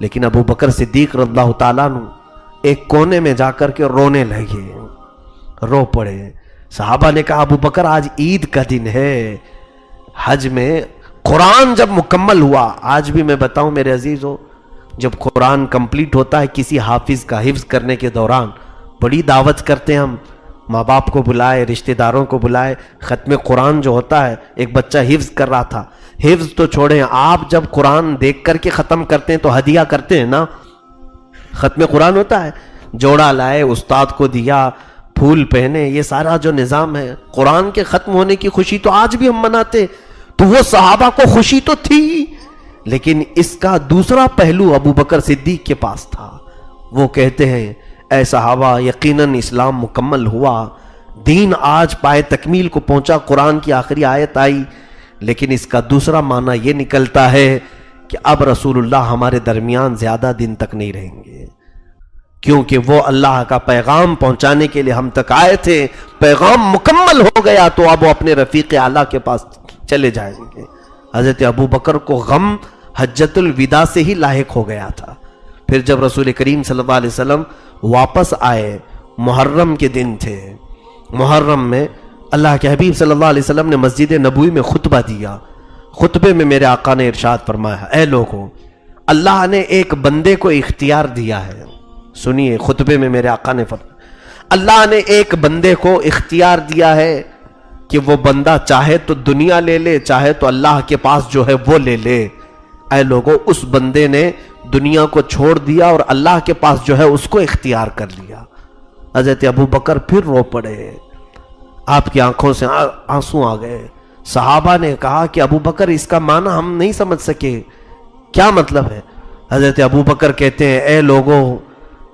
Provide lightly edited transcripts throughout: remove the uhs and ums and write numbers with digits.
لیکن ابو بکر صدیق رضی اللہ تعالیٰ عنہ ایک کونے میں جا کر کے رونے لگے، رو پڑے۔ صحابہ نے کہا ابو بکر آج عید کا دن ہے، حج میں قرآن جب مکمل ہوا، آج بھی میں بتاؤں میرے عزیزو، جب قرآن کمپلیٹ ہوتا ہے کسی حافظ کا حفظ کرنے کے دوران بڑی دعوت کرتے ہیں ہم، ماں باپ کو بلائے، رشتہ داروں کو بلائے، ختم قرآن جو ہوتا ہے، ایک بچہ حفظ کر رہا تھا، حفظ تو چھوڑیں، آپ جب قرآن دیکھ کر کے ختم کرتے ہیں تو ہدیہ کرتے ہیں نا، ختم قرآن ہوتا ہے، جوڑا لائے، استاد کو دیا، پھول پہنے، یہ سارا جو نظام ہے، قرآن کے ختم ہونے کی خوشی تو آج بھی ہم مناتے، تو وہ صحابہ کو خوشی تو تھی، لیکن اس کا دوسرا پہلو ابو بکر صدیق کے پاس تھا۔ وہ کہتے ہیں اے صحابہ یقیناً اسلام مکمل ہوا، دین آج پائے تکمیل کو پہنچا، قرآن کی آخری آیت آئی، لیکن اس کا دوسرا معنی یہ نکلتا ہے کہ اب رسول اللہ ہمارے درمیان زیادہ دن تک نہیں رہیں گے، کیونکہ وہ اللہ کا پیغام پہنچانے کے لیے ہم تک آئے تھے، پیغام مکمل ہو گیا تو اب وہ اپنے رفیق اعلیٰ کے پاس چلے جائیں گے۔ حضرت ابو بکر کو غم حجۃ الوداع سے ہی لاحق ہو گیا تھا۔ پھر جب رسول کریم صلی اللہ علیہ وسلم واپس آئے، محرم کے دن تھے، محرم میں اللہ کے حبیب صلی اللہ علیہ وسلم نے مسجد نبوی میں خطبہ دیا، خطبے میں میرے آقا نے ارشاد فرمایا اے لوگوں، اللہ نے ایک بندے کو اختیار دیا ہے، سنیے خطبے میں میرے آقا نے فرمایا اللہ نے ایک بندے کو اختیار دیا ہے کہ وہ بندہ چاہے تو دنیا لے لے، چاہے تو اللہ کے پاس جو ہے وہ لے لے۔ اے لوگوں، اس بندے نے دنیا کو چھوڑ دیا اور اللہ کے پاس جو ہے اس کو اختیار کر لیا۔ حضرت ابو بکر پھر رو پڑے، آپ کی آنکھوں سے آنسو آ گئے۔ صحابہ نے کہا کہ ابو بکر اس کا معنی ہم نہیں سمجھ سکے، کیا مطلب ہے؟ حضرت ابو بکر کہتے ہیں اے لوگوں،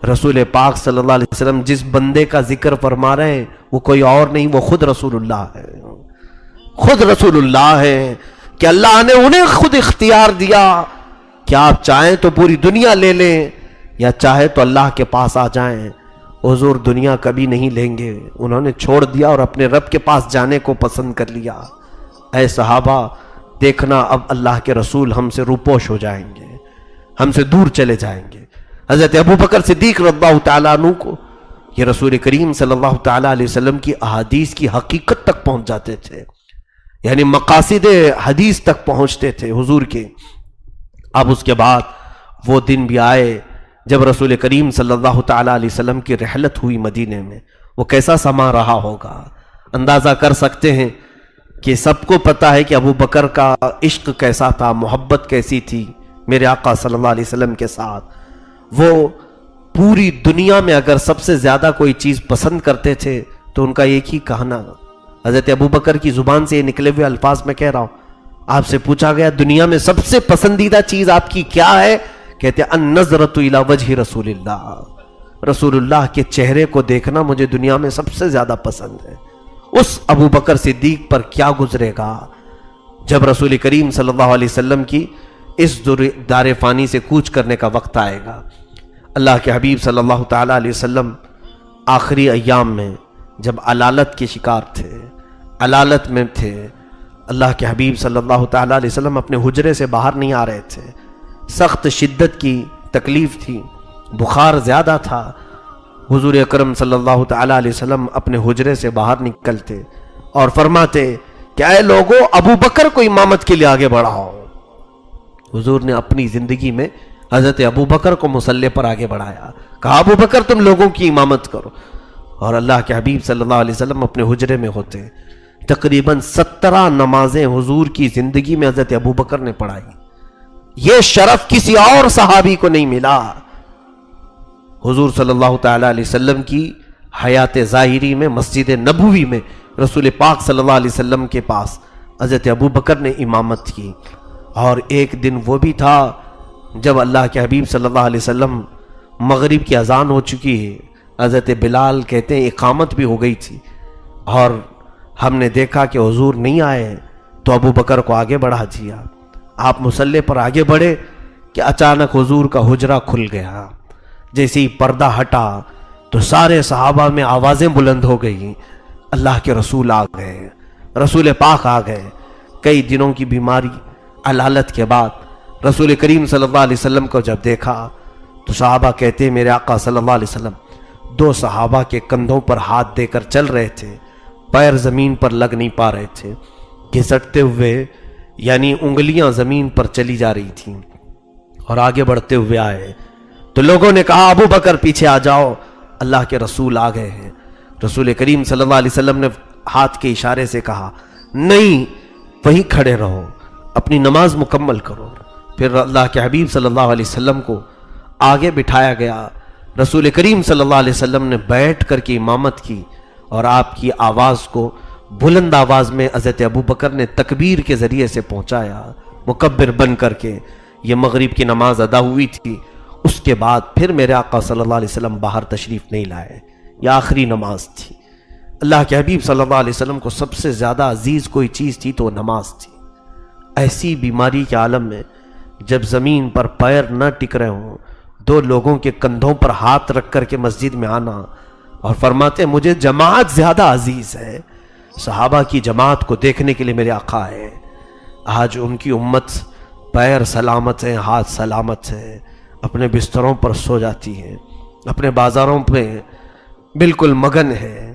رسول پاک صلی اللہ علیہ وسلم جس بندے کا ذکر فرما رہے ہیں وہ کوئی اور نہیں، وہ خود رسول اللہ ہے، خود رسول اللہ ہے، کہ اللہ نے انہیں خود اختیار دیا کہ آپ چاہیں تو پوری دنیا لے لیں یا چاہے تو اللہ کے پاس آ جائیں۔ حضور دنیا کبھی نہیں لیں گے، انہوں نے چھوڑ دیا اور اپنے رب کے پاس جانے کو پسند کر لیا۔ اے صحابہ دیکھنا اب اللہ کے رسول ہم سے روپوش ہو جائیں گے، ہم سے دور چلے جائیں گے۔ حضرت ابو بکر صدیق رضی اللہ تعالیٰ عنہ کو یہ رسول کریم صلی اللہ تعالیٰ علیہ وسلم کی احادیث کی حقیقت تک پہنچ جاتے تھے، یعنی مقاصد حدیث تک پہنچتے تھے حضور کے۔ اب اس کے بعد وہ دن بھی آئے جب رسول کریم صلی اللہ تعالیٰ علیہ وسلم کی رحلت ہوئی مدینے میں، وہ کیسا سما رہا ہوگا، اندازہ کر سکتے ہیں کہ سب کو پتا ہے کہ ابو بکر کا عشق کیسا تھا، محبت کیسی تھی میرے آقا صلی اللہ علیہ وسلم کے ساتھ۔ وہ پوری دنیا میں اگر سب سے زیادہ کوئی چیز پسند کرتے تھے تو ان کا ایک ہی کہنا، حضرت ابو بکر کی زبان سے یہ نکلے ہوئے الفاظ میں کہہ رہا ہوں، آپ سے پوچھا گیا دنیا میں سب سے پسندیدہ چیز آپ کی کیا ہے؟ کہتے ہیں النظرۃ الی وجہ رسول اللہ، رسول اللہ کے چہرے کو دیکھنا مجھے دنیا میں سب سے زیادہ پسند ہے۔ اس ابو بکر صدیق پر کیا گزرے گا جب رسول کریم صلی اللہ علیہ وسلم کی اس دار فانی سے کوچ کرنے کا وقت آئے گا۔ اللہ کے حبیب صلی اللہ تعالیٰ علیہ وسلم آخری ایام میں جب علالت کے شکار تھے، علالت میں تھے، اللہ کے حبیب صلی اللہ تعالیٰ علیہ وسلم اپنے حجرے سے باہر نہیں آ رہے تھے، سخت شدت کی تکلیف تھی، بخار زیادہ تھا۔ حضور اکرم صلی اللہ تعالیٰ علیہ وسلم اپنے حجرے سے باہر نکلتے اور فرماتے کہ اے لوگوں، ابو بکر کو امامت کے لیے آگے بڑھاؤ۔ حضور نے اپنی زندگی میں حضرت ابو بکر کو مصلی پر آگے بڑھایا، کہا ابو بکر تم لوگوں کی امامت کرو، اور اللہ کے حبیب صلی اللہ علیہ وسلم اپنے حجرے میں ہوتے۔ تقریباً 17 نمازیں حضور کی زندگی میں حضرت ابو بکر نے پڑھائی، یہ شرف کسی اور صحابی کو نہیں ملا۔ حضور صلی اللہ تعالیٰ علیہ وسلم کی حیات ظاہری میں مسجد نبوی میں رسول پاک صلی اللہ علیہ وسلم کے پاس حضرت ابو بکر نے امامت کی۔ اور ایک دن وہ بھی تھا جب اللہ کے حبیب صلی اللہ علیہ وسلم مغرب کی اذان ہو چکی ہے، حضرت بلال کہتے ہیں اقامت بھی ہو گئی تھی، اور ہم نے دیکھا کہ حضور نہیں آئے تو ابو بکر کو آگے بڑھا دیا۔ آپ مصلی پر آگے بڑھے کہ اچانک حضور کا حجرہ کھل گیا، جیسے ہی پردہ ہٹا تو سارے صحابہ میں آوازیں بلند ہو گئی، اللہ کے رسول آ گئے، رسول پاک آ گئے۔ کئی دنوں کی بیماری علالت کے بعد رسول کریم صلی اللہ علیہ وسلم کو جب دیکھا تو صحابہ کہتے میرے آقا صلی اللہ علیہ وسلم دو صحابہ کے کندھوں پر ہاتھ دے کر چل رہے تھے، پیر زمین پر لگ نہیں پا رہے تھے، گھسٹتے ہوئے یعنی انگلیاں زمین پر چلی جا رہی تھیں اور آگے بڑھتے ہوئے آئے تو لوگوں نے کہا ابو بکر پیچھے آ جاؤ، اللہ کے رسول آ گئے ہیں۔ رسول کریم صلی اللہ علیہ وسلم نے ہاتھ کے اشارے سے کہا نہیں، وہیں کھڑے رہو، اپنی نماز مکمل کرو۔ پھر اللہ کے حبیب صلی اللہ علیہ وسلم کو آگے بٹھایا گیا۔ رسول کریم صلی اللہ علیہ وسلم نے بیٹھ کر کے امامت کی اور آپ کی آواز کو بلند آواز میں حضرت ابو بکر نے تکبیر کے ذریعے سے پہنچایا، مکبر بن کر کے۔ یہ مغرب کی نماز ادا ہوئی تھی، اس کے بعد پھر میرے آقا صلی اللہ علیہ وسلم باہر تشریف نہیں لائے، یہ آخری نماز تھی۔ اللہ کے حبیب صلی اللہ علیہ وسلم کو سب سے زیادہ عزیز کوئی چیز تھی تو وہ نماز تھی۔ ایسی بیماری کے عالم میں جب زمین پر پیر نہ ٹک رہے ہوں، دو لوگوں کے کندھوں پر ہاتھ رکھ کر کے مسجد میں آنا اور فرماتے مجھے جماعت زیادہ عزیز ہے، صحابہ کی جماعت کو دیکھنے کے لیے میرے آقا ہے۔ آج ان کی امت پیر سلامت ہیں، ہاتھ سلامت ہیں، اپنے بستروں پر سو جاتی ہیں، اپنے بازاروں پہ بالکل مگن ہے۔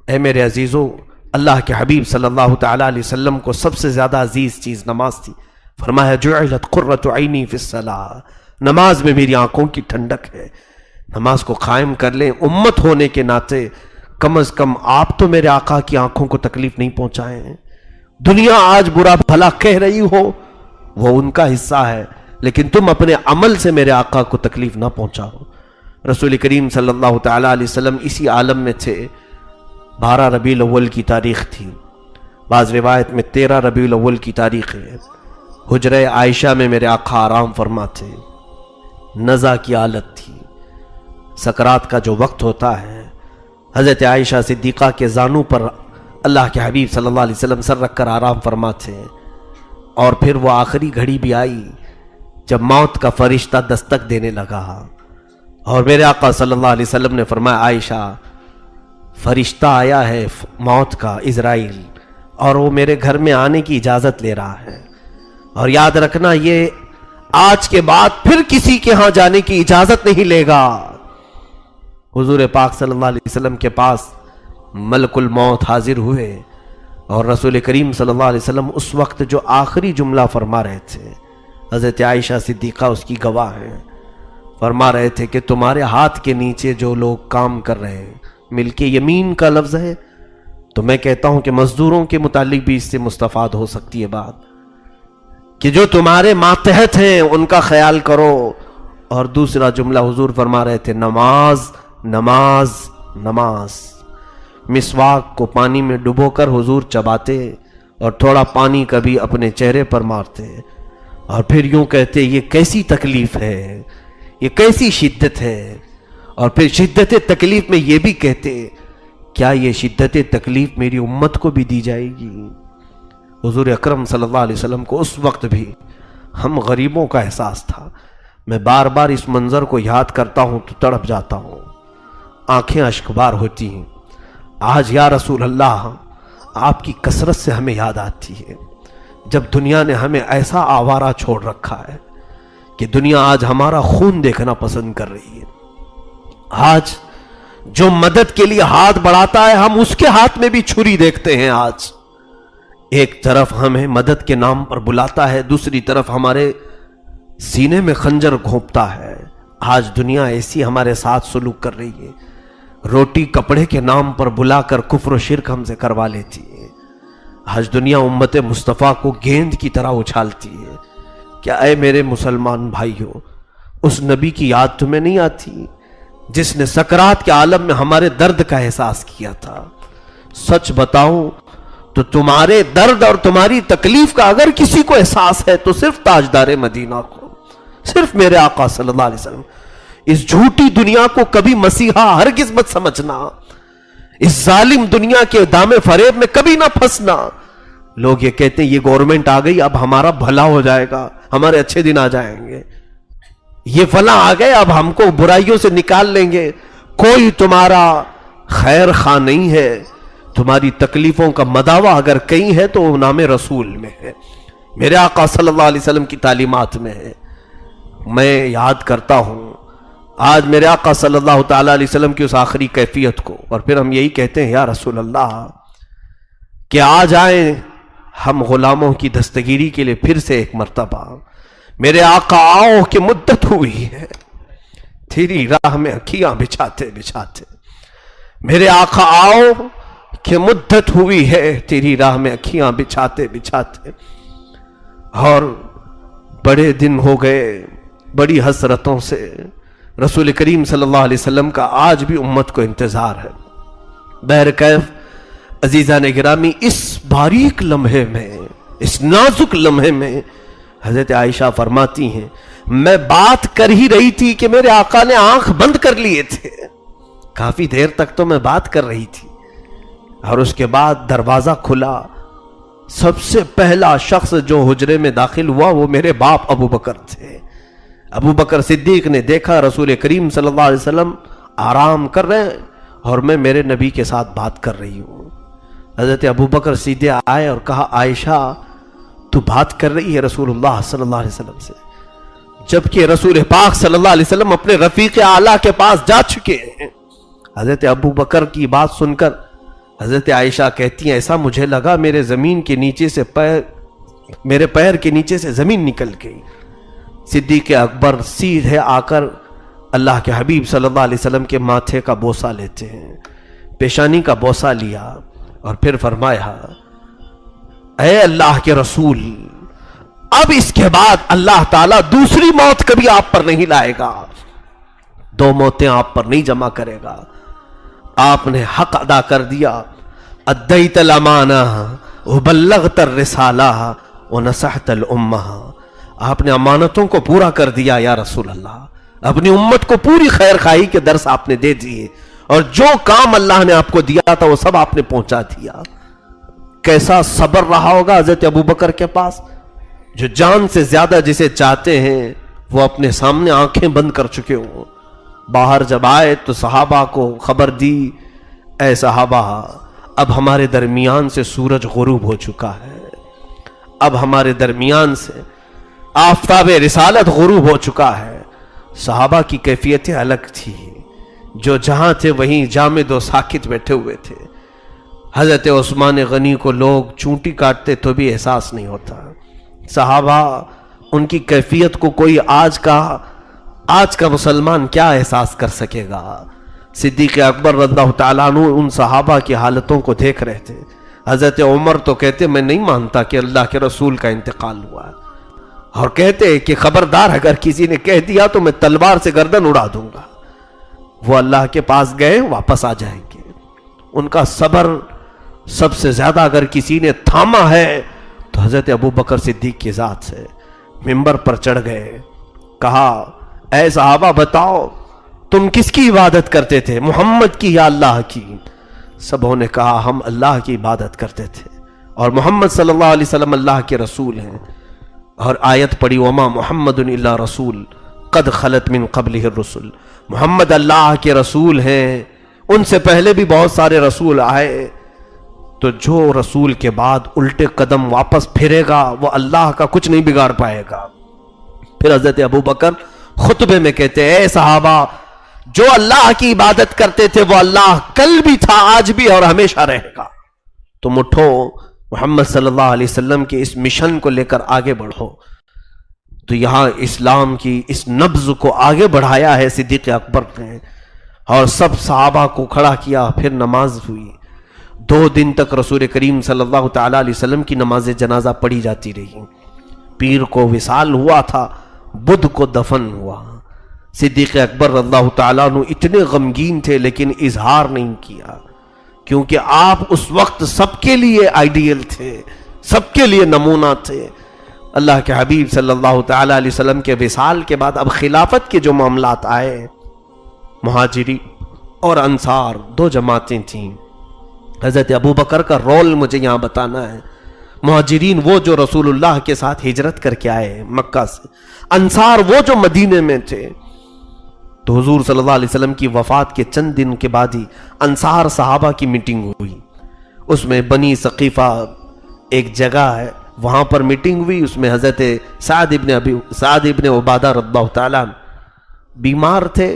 اے میرے عزیزو، اللہ کے حبیب صلی اللہ تعالیٰ علیہ وسلم کو سب سے زیادہ عزیز چیز نماز تھی۔ فرمایا جعلت قرۃ عینی فی الصلاۃ، نماز میں میری آنکھوں کی ٹھنڈک ہے۔ نماز کو قائم کر لیں، امت ہونے کے ناطے کم از کم آپ تو میرے آقا کی آنکھوں کو تکلیف نہیں پہنچائیں۔ دنیا آج برا بھلا کہہ رہی ہو وہ ان کا حصہ ہے، لیکن تم اپنے عمل سے میرے آقا کو تکلیف نہ پہنچاؤ۔ رسول کریم صلی اللہ تعالیٰ علیہ وسلم اسی عالم میں تھے۔ 12 ربیع الاول کی تاریخ تھی، بعض روایت میں 13 ربیع الاول کی تاریخ ہے۔ حجرہ عائشہ میں میرے آقا آرام فرما تھے، نزع کی حالت تھی۔ سکرات کا جو وقت ہوتا ہے، حضرت عائشہ صدیقہ کے زانوں پر اللہ کے حبیب صلی اللہ علیہ وسلم سر رکھ کر آرام فرما تھے۔ اور پھر وہ آخری گھڑی بھی آئی جب موت کا فرشتہ دستک دینے لگا اور میرے آقا صلی اللہ علیہ وسلم نے فرمایا عائشہ فرشتہ آیا ہے موت کا، اسرائیل، اور وہ میرے گھر میں آنے کی اجازت لے رہا ہے، اور یاد رکھنا یہ آج کے بعد پھر کسی کے ہاں جانے کی اجازت نہیں لے گا۔ حضور پاک صلی اللہ علیہ وسلم کے پاس ملک الموت حاضر ہوئے اور رسول کریم صلی اللہ علیہ وسلم اس وقت جو آخری جملہ فرما رہے تھے، حضرت عائشہ صدیقہ اس کی گواہ ہیں، فرما رہے تھے کہ تمہارے ہاتھ کے نیچے جو لوگ کام کر رہے ہیں، ملک یمین کا لفظ ہے، تو میں کہتا ہوں کہ مزدوروں کے متعلق بھی اس سے مستفاد ہو سکتی ہے بات، کہ جو تمہارے ماتحت ہیں ان کا خیال کرو۔ اور دوسرا جملہ حضور فرما رہے تھے نماز نماز نماز۔ مسواک کو پانی میں ڈبو کر حضور چباتے اور تھوڑا پانی کبھی اپنے چہرے پر مارتے اور پھر یوں کہتے یہ کیسی تکلیف ہے، یہ کیسی شدت ہے، اور پھر شدت تکلیف میں یہ بھی کہتے کیا یہ شدت تکلیف میری امت کو بھی دی جائے گی۔ حضور اکرم صلی اللہ علیہ وسلم کو اس وقت بھی ہم غریبوں کا احساس تھا۔ میں بار بار اس منظر کو یاد کرتا ہوں تو تڑپ جاتا ہوں، آنکھیں اشکبار ہوتی ہیں۔ آج یا رسول اللہ آپ کی کثرت سے ہمیں یاد آتی ہے جب دنیا نے ہمیں ایسا آوارہ چھوڑ رکھا ہے کہ دنیا آج ہمارا خون دیکھنا پسند کر رہی ہے۔ آج جو مدد کے لیے ہاتھ بڑھاتا ہے ہم اس کے ہاتھ میں بھی چھری دیکھتے ہیں۔ آج ایک طرف ہمیں مدد کے نام پر بلاتا ہے، دوسری طرف ہمارے سینے میں خنجر گھونپتا ہے۔ آج دنیا ایسی ہمارے ساتھ سلوک کر رہی ہے، روٹی کپڑے کے نام پر بلا کر کفر و شرک ہم سے کروا لیتی ہے۔ آج دنیا امت مصطفیٰ کو گیند کی طرح اچھالتی ہے۔ کیا اے میرے مسلمان بھائیو، اس نبی کی یاد تمہیں نہیں آتی جس نے سکرات کے عالم میں ہمارے درد کا احساس کیا تھا؟ سچ بتاؤں تو تمہارے درد اور تمہاری تکلیف کا اگر کسی کو احساس ہے تو صرف تاجدار مدینہ کو، صرف میرے آقا صلی اللہ علیہ وسلم۔ اس جھوٹی دنیا کو کبھی مسیحا ہرگز مت سمجھنا، اس ظالم دنیا کے دام فریب میں کبھی نہ پھنسنا۔ لوگ یہ کہتے ہیں یہ گورنمنٹ آ گئی اب ہمارا بھلا ہو جائے گا، ہمارے اچھے دن آ جائیں گے، یہ فلاں آ گئے اب ہم کو برائیوں سے نکال لیں گے۔ کوئی تمہارا خیر خواہ نہیں ہے، تمہاری تکلیفوں کا مداوع اگر کہیں ہے تو وہ نام رسول میں ہے۔ میرے آقا صلی اللہ علیہ وسلم کی تعلیمات میں ہے. میں یاد کرتا ہوں آج میرے آقا صلی اللہ تعالی علیہ وسلم کی اس آخری کیفیت کو، اور پھر ہم یہی کہتے ہیں یا رسول اللہ کہ آ جائیں ہم غلاموں کی دستگیری کے لیے پھر سے ایک مرتبہ. میرے آقا آؤ کہ مدت ہوئی ہے تیری راہ میں اکھیاں بچھاتے بچھاتے. میرے آقا آؤ کہ مدت ہوئی ہے تیری راہ میں اکھیاں بچھاتے بچھاتے. اور بڑے دن ہو گئے، بڑی حسرتوں سے رسول کریم صلی اللہ علیہ وسلم کا آج بھی امت کو انتظار ہے. بہرکیف عزیزان گرامی، اس باریک لمحے میں، اس نازک لمحے میں حضرت عائشہ فرماتی ہیں میں بات کر ہی رہی تھی کہ میرے آقا نے آنکھ بند کر لیے تھے. کافی دیر تک تو میں بات کر رہی تھی، اور اس کے بعد دروازہ کھلا. سب سے پہلا شخص جو حجرے میں داخل ہوا وہ میرے باپ ابو بکر تھے. ابو بکر صدیق نے دیکھا رسول کریم صلی اللہ علیہ وسلم آرام کر رہے ہیں اور میں میرے نبی کے ساتھ بات کر رہی ہوں. حضرت ابو بکر سیدھے آئے اور کہا عائشہ تو بات کر رہی ہے رسول اللہ صلی اللہ علیہ وسلم سے، جبکہ رسول پاک صلی اللہ علیہ وسلم اپنے رفیق اعلیٰ کے پاس جا چکے ہیں. حضرت ابو بکر کی بات سن کر حضرت عائشہ کہتی ہیں ایسا مجھے لگا میرے پیر کے نیچے سے زمین نکل گئی. صدیق اکبر سیدھے آ کر اللہ کے حبیب صلی اللہ علیہ وسلم کے ماتھے کا بوسہ لیتے ہیں، پیشانی کا بوسہ لیا اور پھر فرمایا اے اللہ کے رسول اب اس کے بعد اللہ تعالیٰ دوسری موت کبھی آپ پر نہیں لائے گا، 2 موتیں آپ پر نہیں جمع کرے گا. آپ نے حق ادا کر دیا. ادیت الامانہ وبلغت الرسالہ ونصحت الامہ. آپ نے امانتوں کو پورا کر دیا یا رسول اللہ، اپنی امت کو پوری خیر خواہی کے درس آپ نے دے دیے، اور جو کام اللہ نے آپ کو دیا تھا وہ سب آپ نے پہنچا دیا. کیسا صبر رہا ہوگا حضرت ابو بکر کے پاس، جو جان سے زیادہ جسے چاہتے ہیں وہ اپنے سامنے آنکھیں بند کر چکے ہوں. باہر جب آئے تو صحابہ کو خبر دی اے صحابہ اب ہمارے درمیان سے سورج غروب ہو چکا ہے، اب ہمارے درمیان سے آفتاب رسالت غروب ہو چکا ہے. صحابہ کی کیفیتیں الگ تھی، جو جہاں تھے وہیں جامد و ساکت بیٹھے ہوئے تھے. حضرت عثمان غنی کو لوگ چونٹی کاٹتے تو بھی احساس نہیں ہوتا. صحابہ ان کی کیفیت کو کوئی آج کا مسلمان کیا احساس کر سکے گا. صدیق اکبر رضی اللہ تعالیٰ عنہ ان صحابہ کی حالتوں کو دیکھ رہے تھے. حضرت عمر تو کہتے میں نہیں مانتا کہ اللہ کے رسول کا انتقال ہوا، اور کہتے کہ خبردار اگر کسی نے کہہ دیا تو میں تلوار سے گردن اڑا دوں گا. وہ اللہ کے پاس گئے واپس آ جائیں گے. ان کا صبر سب سے زیادہ اگر کسی نے تھاما ہے تو حضرت ابو بکر صدیق کی ذات سے ممبر پر چڑھ گئے. کہا اے صحابہ بتاؤ تم کس کی عبادت کرتے تھے، محمد کی یا اللہ کی؟ سبوں نے کہا ہم اللہ کی عبادت کرتے تھے اور محمد صلی اللہ علیہ وسلم اللہ کے رسول ہیں. اور آیت پڑھی وما محمد الا رسول قد خلت من قبلہ الرسل. محمد اللہ کے رسول ہیں، ان سے پہلے بھی بہت سارے رسول آئے. تو جو رسول کے بعد الٹے قدم واپس پھرے گا وہ اللہ کا کچھ نہیں بگاڑ پائے گا. پھر حضرت ابو بکر خطبے میں کہتے اے صحابہ جو اللہ کی عبادت کرتے تھے وہ اللہ کل بھی تھا آج بھی اور ہمیشہ رہے گا. تم اٹھو محمد صلی اللہ علیہ وسلم کے اس مشن کو لے کر آگے بڑھو. تو یہاں اسلام کی اس نبض کو آگے بڑھایا ہے صدیق اکبر نے، اور سب صحابہ کو کھڑا کیا. پھر نماز ہوئی. 2 دن تک رسول کریم صلی اللہ تعالی علیہ وسلم کی نماز جنازہ پڑھی جاتی رہی. پیر کو وصال ہوا تھا، بدھ کو دفن ہوا. صدیق اکبر رضی اللہ تعالیٰ عنہ اتنے غمگین تھے لیکن اظہار نہیں کیا، کیونکہ آپ اس وقت سب کے لیے آئیڈیل تھے، سب کے لیے نمونہ تھے. اللہ کے حبیب صلی اللہ تعالیٰ علیہ وسلم کے وصال کے بعد اب خلافت کے جو معاملات آئے، مہاجری اور انصار 2 جماعتیں تھیں. حضرت ابو بکر کا رول مجھے یہاں بتانا ہے. مہاجرین وہ جو رسول اللہ کے ساتھ ہجرت کر کے آئے مکہ سے، انصار وہ جو مدینے میں تھے. تو حضور صلی اللہ علیہ وسلم کی وفات کے چند دن کے بعد ہی انصار صحابہ کی میٹنگ ہوئی. اس میں بنی ثقیفہ ایک جگہ ہے وہاں پر میٹنگ ہوئی، اس میں حضرت سعد ابن عبادہ رضی اللہ تعالیٰ بیمار تھے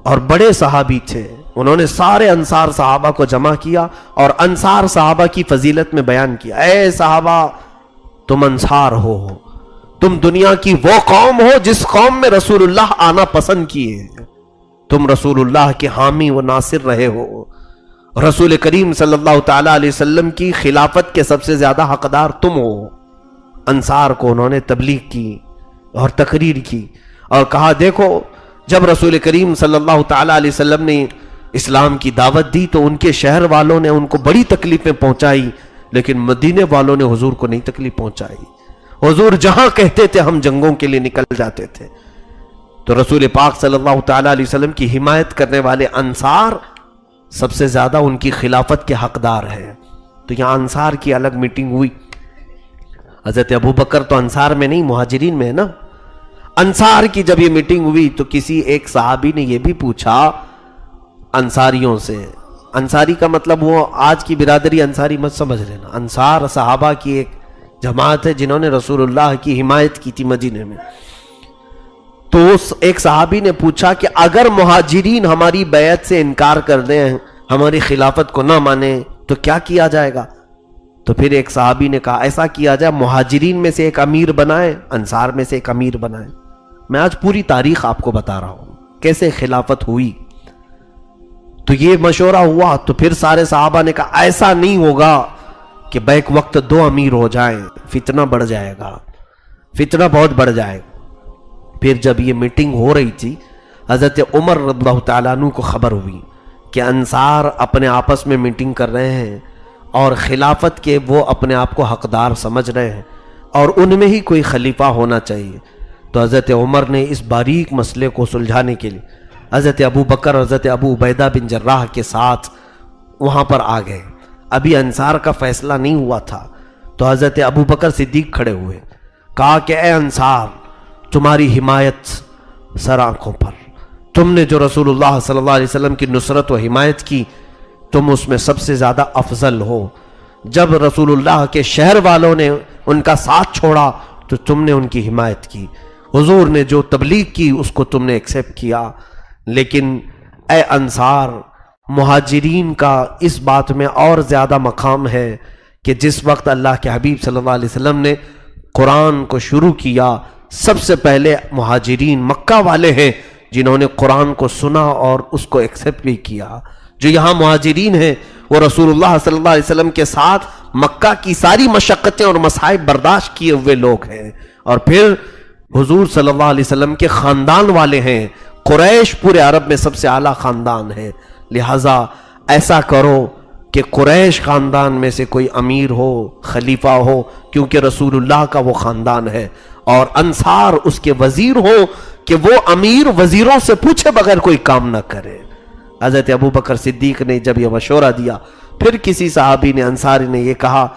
اور بڑے صحابی تھے. انہوں نے سارے انصار صحابہ کو جمع کیا اور انصار صحابہ کی فضیلت میں بیان کیا. اے صحابہ، تم انصار ہو، تم دنیا کی وہ قوم ہو جس قوم میں رسول اللہ آنا پسند کیے. تم رسول اللہ کے حامی و ناصر رہے ہو. رسول کریم صلی اللہ تعالیٰ علیہ وسلم کی خلافت کے سب سے زیادہ حقدار تم ہو. انصار کو انہوں نے تبلیغ کی اور تقریر کی اور کہا دیکھو، جب رسول کریم صلی اللہ تعالیٰ علیہ وسلم نے اسلام کی دعوت دی تو ان کے شہر والوں نے ان کو بڑی تکلیفیں پہنچائی، لیکن مدینے والوں نے حضور کو نہیں تکلیف پہنچائی. حضور جہاں کہتے تھے ہم جنگوں کے لیے نکل جاتے تھے. تو رسول پاک صلی اللہ تعالیٰ علیہ وسلم کی حمایت کرنے والے انصار سب سے زیادہ ان کی خلافت کے حقدار ہیں. تو یہاں انصار کی الگ میٹنگ ہوئی. حضرت ابو بکر تو انصار میں نہیں، مہاجرین میں ہے نا. انصار کی جب یہ میٹنگ ہوئی تو کسی ایک صحابی نے یہ بھی پوچھا انصاریوں سے. انصاری کا مطلب وہ آج کی برادری انصاری مت سمجھ لینا. انصار صحابہ کی ایک جماعت ہے جنہوں نے رسول اللہ کی حمایت کی تھی مدینے میں. تو ایک صحابی نے پوچھا کہ اگر مہاجرین ہماری بیعت سے انکار کر دیں، ہماری خلافت کو نہ مانیں تو کیا کیا جائے گا؟ تو پھر ایک صحابی نے کہا ایسا کیا جائے مہاجرین میں سے ایک امیر بنائیں، انصار میں سے ایک امیر بنائیں. میں آج پوری تاریخ آپ کو بتا رہا ہوں کیسے خلافت ہوئی. تو یہ مشورہ ہوا تو پھر سارے صحابہ نے کہا ایسا نہیں ہوگا کہ بیک وقت دو امیر ہو جائیں، فتنہ بڑھ جائے گا، فتنہ بہت بڑھ جائے گا. پھر جب یہ میٹنگ ہو رہی تھی حضرت عمر رضی اللہ تعالیٰ عنہ کو خبر ہوئی کہ انصار اپنے آپس میں میٹنگ کر رہے ہیں اور خلافت کے وہ اپنے آپ کو حقدار سمجھ رہے ہیں اور ان میں ہی کوئی خلیفہ ہونا چاہیے. تو حضرت عمر نے اس باریک مسئلے کو سلجھانے کے لیے حضرت ابو بکر حضرت ابو عبیدہ بن جراح کے ساتھ وہاں پر آ گئے. ابھی انصار کا فیصلہ نہیں ہوا تھا. تو حضرت ابو بکر صدیق کھڑے ہوئے، کہا کہ اے انصار، تمہاری حمایت سر آنکھوں پر، تم نے جو رسول اللہ صلی اللہ علیہ وسلم کی نصرت و حمایت کی تم اس میں سب سے زیادہ افضل ہو. جب رسول اللہ کے شہر والوں نے ان کا ساتھ چھوڑا تو تم نے ان کی حمایت کی. حضور نے جو تبلیغ کی اس کو تم نے ایکسیپٹ کیا. لیکن اے انصار، مہاجرین کا اس بات میں اور زیادہ مقام ہے کہ جس وقت اللہ کے حبیب صلی اللہ علیہ وسلم نے قرآن کو شروع کیا، سب سے پہلے مہاجرین مکہ والے ہیں جنہوں نے قرآن کو سنا اور اس کو ایکسیپٹ بھی کیا. جو یہاں مہاجرین ہیں وہ رسول اللہ صلی اللہ علیہ وسلم کے ساتھ مکہ کی ساری مشقتیں اور مصائب برداشت کیے ہوئے لوگ ہیں، اور پھر حضور صلی اللہ علیہ وسلم کے خاندان والے ہیں. قریش پورے عرب میں سب سے اعلیٰ خاندان ہے، لہٰذا ایسا کرو کہ قریش خاندان میں سے کوئی امیر ہو، خلیفہ ہو، کیونکہ رسول اللہ کا وہ خاندان ہے، اور انصار اس کے وزیر ہو کہ وہ امیر وزیروں سے پوچھے بغیر کوئی کام نہ کرے. حضرت ابو بکر صدیق نے جب یہ مشورہ دیا، پھر کسی صحابی نے انصاری نے یہ کہا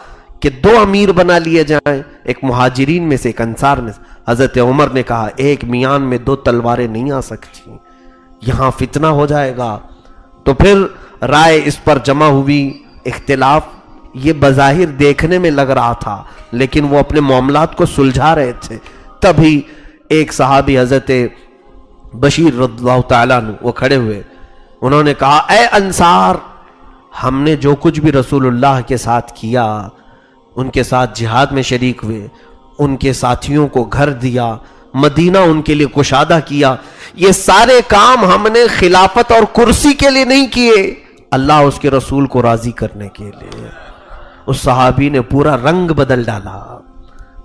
کہ دو امیر بنا لیے جائیں، ایک مہاجرین میں سے ایک انصار میں سے. حضرت عمر نے کہا ایک میان میں دو تلواریں نہیں آ سکتی، یہاں فتنہ ہو جائے گا. تو پھر رائے اس پر جمع ہوئی. اختلاف یہ بظاہر دیکھنے میں لگ رہا تھا لیکن وہ اپنے معاملات کو سلجھا رہے تھے. تبھی ایک صحابی حضرت بشیر رضی اللہ تعالیٰ عنہ وہ کھڑے ہوئے، انہوں نے کہا اے انصار، ہم نے جو کچھ بھی رسول اللہ کے ساتھ کیا، ان کے ساتھ جہاد میں شریک ہوئے، ان کے ساتھیوں کو گھر دیا، مدینہ ان کے لیے کشادہ کیا، یہ سارے کام ہم نے خلافت اور کرسی کے لیے نہیں کیے، اللہ اس کے رسول کو راضی کرنے کے لیے. اس صحابی نے پورا رنگ بدل ڈالا.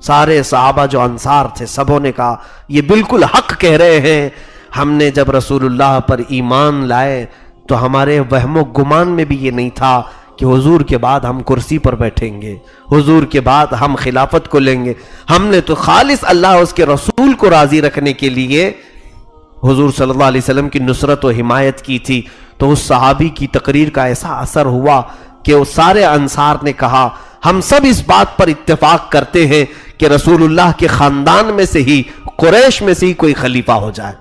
سارے صحابہ جو انصار تھے سبوں نے کہا یہ بالکل حق کہہ رہے ہیں. ہم نے جب رسول اللہ پر ایمان لائے تو ہمارے وہم و گمان میں بھی یہ نہیں تھا کہ حضور کے بعد ہم کرسی پر بیٹھیں گے، حضور کے بعد ہم خلافت کو لیں گے. ہم نے تو خالص اللہ اس کے رسول کو راضی رکھنے کے لیے حضور صلی اللہ علیہ وسلم کی نصرت و حمایت کی تھی. تو اس صحابی کی تقریر کا ایسا اثر ہوا کہ وہ سارے انصار نے کہا ہم سب اس بات پر اتفاق کرتے ہیں کہ رسول اللہ کے خاندان میں سے ہی، قریش میں سے ہی کوئی خلیفہ ہو جائے.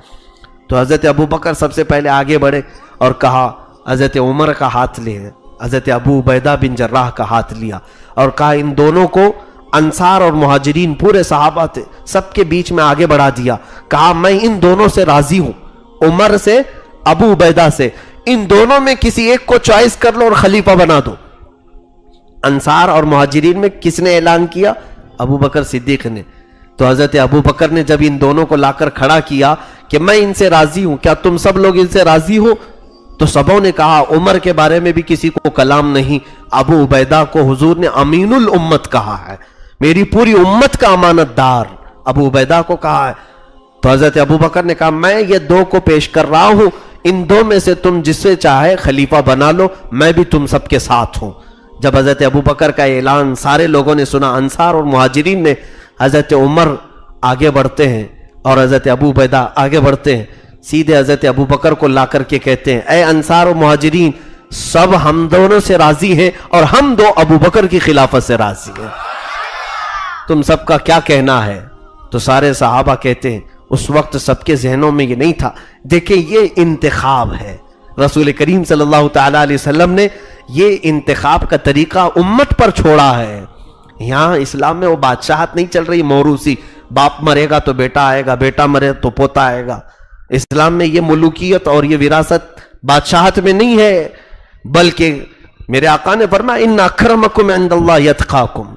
تو حضرت ابو بکر سب سے پہلے آگے بڑھے اور کہا، حضرت عمر کا ہاتھ لے، حضرت ابو عبیدہ بن جراح کا ہاتھ لیا اور کہا ان دونوں کو انصار اور مہاجرین پورے صحابہ تھے، سب کے بیچ میں آگے بڑھا دیا، کہا میں ان دونوں سے راضی ہوں، عمر سے، ابو عبیدہ سے، ان دونوں میں کسی ایک کو چوائس کر لو اور خلیفہ بنا دو۔ انصار اور مہاجرین میں کس نے اعلان کیا؟ ابو بکر صدیق نے۔ تو حضرت ابو بکر نے جب ان دونوں کو لا کر کھڑا کیا کہ میں ان سے راضی ہوں، کیا تم سب لوگ ان سے راضی ہو؟ تو سبوں نے کہا عمر کے بارے میں بھی کسی کو کلام نہیں، ابو عبیدہ کو حضور نے امین الامت کہا ہے، میری پوری امت کا امانت دار ابو عبیدہ کو کہا ہے۔ تو حضرت ابو بکر نے کہا میں یہ دو کو پیش کر رہا ہوں، ان دو میں سے تم جس سے چاہے خلیفہ بنا لو، میں بھی تم سب کے ساتھ ہوں۔ جب حضرت ابو بکر کا اعلان سارے لوگوں نے سنا، انصار اور مہاجرین نے، حضرت عمر آگے بڑھتے ہیں اور حضرت ابو عبیدہ آگے بڑھتے ہیں، سیدھے حضرت ابو بکر کو لا کر کے کہتے ہیں اے انصار و مہاجرین، سب ہم دونوں سے راضی ہیں اور ہم دو ابو بکر کی خلافت سے راضی ہیں، تم سب کا کیا کہنا ہے؟ تو سارے صحابہ کہتے ہیں اس وقت سب کے ذہنوں میں یہ نہیں تھا، دیکھیں یہ انتخاب ہے، رسول کریم صلی اللہ تعالیٰ علیہ وسلم نے یہ انتخاب کا طریقہ امت پر چھوڑا ہے۔ یہاں اسلام میں وہ بادشاہت نہیں چل رہی موروثی، باپ مرے گا تو بیٹا آئے گا، بیٹا مرے تو پوتا آئے گا۔ اسلام میں یہ ملوکیت اور یہ وراثت بادشاہت میں نہیں ہے، بلکہ میرے آقا نے فرمایا ان اکرمکم عند اللہ یتقاکم،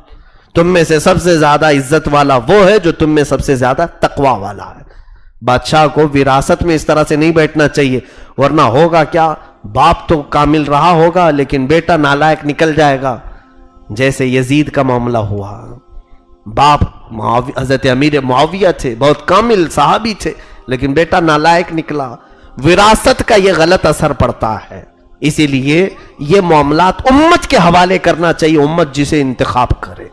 تم میں سے سب سے زیادہ عزت والا وہ ہے جو تم میں سب سے زیادہ تقوی والا ہے۔ بادشاہ کو وراثت میں اس طرح سے نہیں بیٹھنا چاہیے، ورنہ ہوگا کیا، باپ تو کامل رہا ہوگا لیکن بیٹا نالائق نکل جائے گا، جیسے یزید کا معاملہ ہوا۔ باپ حضرت امیر معاویہ تھے، بہت کامل صحابی تھے، لیکن بیٹا نالائق نکلا۔ وراثت کا یہ غلط اثر پڑتا ہے، اسی لیے یہ معاملات امت کے حوالے کرنا چاہیے، امت جسے انتخاب کرے۔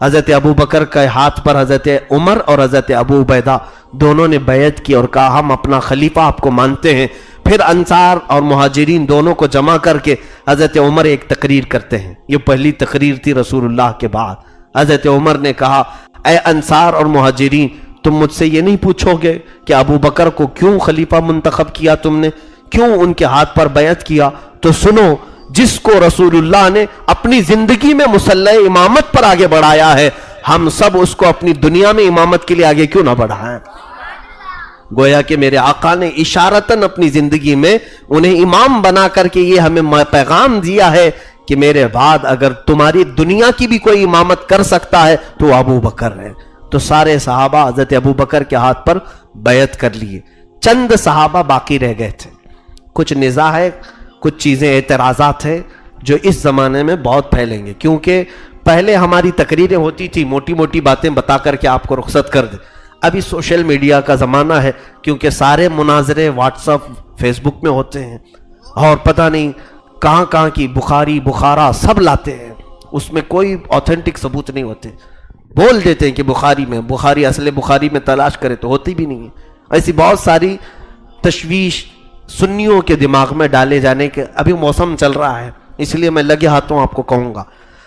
حضرت ابو بکر کے ہاتھ پر حضرت عمر اور حضرت ابو عبیدہ دونوں نے بیعت کی اور کہا ہم اپنا خلیفہ آپ کو مانتے ہیں۔ پھر انصار اور مہاجرین دونوں کو جمع کر کے حضرت عمر ایک تقریر کرتے ہیں، یہ پہلی تقریر تھی رسول اللہ کے بعد۔ حضرت عمر نے کہا اے انصار اور مہاجرین، تم مجھ سے یہ نہیں پوچھو گے کہ ابو بکر کو کیوں خلیفہ منتخب کیا تم نے، کیوں ان کے ہاتھ پر بیعت کیا؟ تو سنو، جس کو رسول اللہ نے اپنی زندگی میں مصلح امامت پر آگے بڑھایا ہے، ہم سب اس کو اپنی دنیا میں امامت کے لیے آگے کیوں نہ بڑھائیں؟ گویا کہ میرے آقا نے اشارتاً اپنی زندگی میں انہیں امام بنا کر کے یہ ہمیں پیغام دیا ہے کہ میرے بعد اگر تمہاری دنیا کی بھی کوئی امامت کر سکتا ہے تو ابو بکر ہے۔ تو سارے صحابہ حضرت ابو بکر کے ہاتھ پر بیعت کر لیے، چند صحابہ باقی رہ گئے تھے۔ کچھ نزاع ہے، کچھ چیزیں اعتراضات ہیں جو اس زمانے میں بہت پھیلیں گے، کیونکہ پہلے ہماری تقریریں ہوتی تھی، موٹی موٹی باتیں بتا کر کے آپ کو رخصت کر دیں۔ ابھی سوشل میڈیا کا زمانہ ہے، کیونکہ سارے مناظرے واٹس ایپ فیس بک میں ہوتے ہیں، اور پتہ نہیں کہاں کہاں کی بخاری بخارا سب لاتے ہیں، اس میں کوئی آتھینٹک ثبوت نہیں ہوتے، بول دیتے ہیں کہ بخاری میں، بخاری اصل بخاری میں تلاش کرے تو ہوتی بھی نہیں ہے۔ ایسی بہت ساری تشویش سنیوں کے دماغ میں ڈالے جانے کے ابھی موسم چل رہا ہے، اس لیے میں لگے ہاتھوں آپ کو کہوں گا،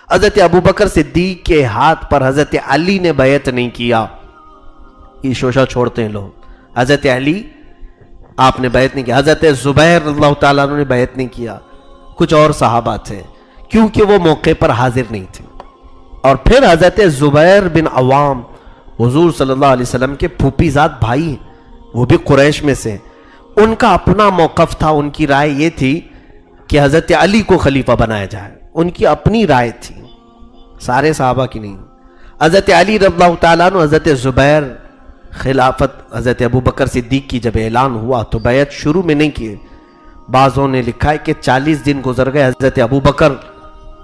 حضرت ابو بکر صدیق کے ہاتھ پر حضرت علی نے بیعت نہیں کیا۔ یہ شوشہ چھوڑتے ہیں لوگ، حضرت علی آپ نے بیعت نہیں کیا، حضرت زبیر رضی اللہ تعالیٰ عنہ نے بیعت نہیں کیا، کچھ اور صحابہ تھے کیونکہ وہ موقع پر حاضر نہیں تھے۔ اور پھر حضرت زبیر بن عوام حضور صلی اللہ علیہ وسلم کے پھوپھی زاد بھائی ہیں، وہ بھی قریش میں سے، ان کا اپنا موقف تھا، ان کی رائے یہ تھی کہ حضرت علی کو خلیفہ بنایا جائے، ان کی اپنی رائے تھی، سارے صحابہ کی نہیں۔ حضرت علی رضی اللہ تعالیٰ عنہ، حضرت زبیر خلافت حضرت ابو بکر صدیق کی جب اعلان ہوا تو بیعت شروع میں نہیں کیے، بعضوں نے لکھا ہے کہ 40 دن گزر گئے، حضرت ابو بکر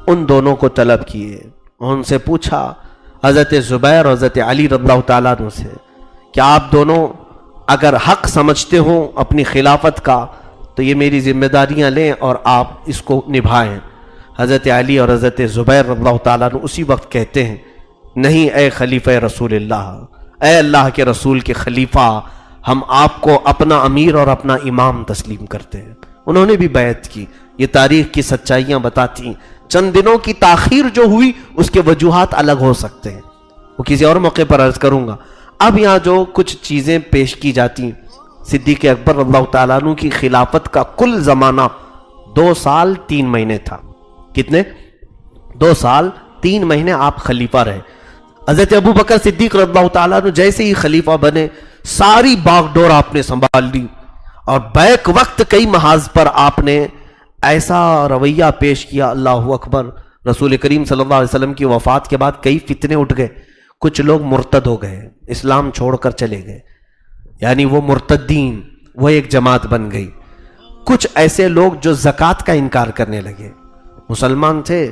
ان دونوں کو طلب کیے، ان سے پوچھا حضرت زبیر اور حضرت علی رضی اللہ تعالیٰ عنہ سے کہ آپ دونوں اگر حق سمجھتے ہو اپنی خلافت کا تو یہ میری ذمہ داریاں لیں اور آپ اس کو نبھائیں۔ حضرت علی اور حضرت زبیر رضی اللہ تعالیٰ عنہ اسی وقت کہتے ہیں نہیں اے خلیفہ رسول اللہ، اے اللہ کے رسول کے خلیفہ، ہم آپ کو اپنا امیر اور اپنا امام تسلیم کرتے ہیں۔ انہوں نے بھی بیعت کی، یہ تاریخ کی سچائیاں بتاتی ہیں۔ چند دنوں کی تاخیر جو ہوئی اس کے وجوہات الگ ہو سکتے ہیں، وہ کسی اور موقع پر عرض کروں گا۔ اب یہاں جو کچھ چیزیں پیش کی جاتی ہیں، صدیق اکبر رضی اللہ تعالیٰ عنہ کی خلافت کا کل زمانہ 2 سال 3 مہینے تھا۔ کتنے؟ 2 سال 3 مہینے آپ خلیفہ رہے۔ حضرت ابو بکر صدیق رضی اللہ تعالیٰ عنہ جیسے ہی خلیفہ بنے ساری باغ ڈور آپ نے سنبھال لی، اور بیک وقت کئی محاذ پر آپ نے ایسا رویہ پیش کیا، اللہ اکبر۔ رسول کریم صلی اللہ علیہ وسلم کی وفات کے بعد کئی فتنے اٹھ گئے، کچھ لوگ مرتد ہو گئے، اسلام چھوڑ کر چلے گئے، یعنی وہ مرتدین، وہ ایک جماعت بن گئی۔ کچھ ایسے لوگ جو زکوٰۃ کا انکار کرنے لگے، مسلمان تھے،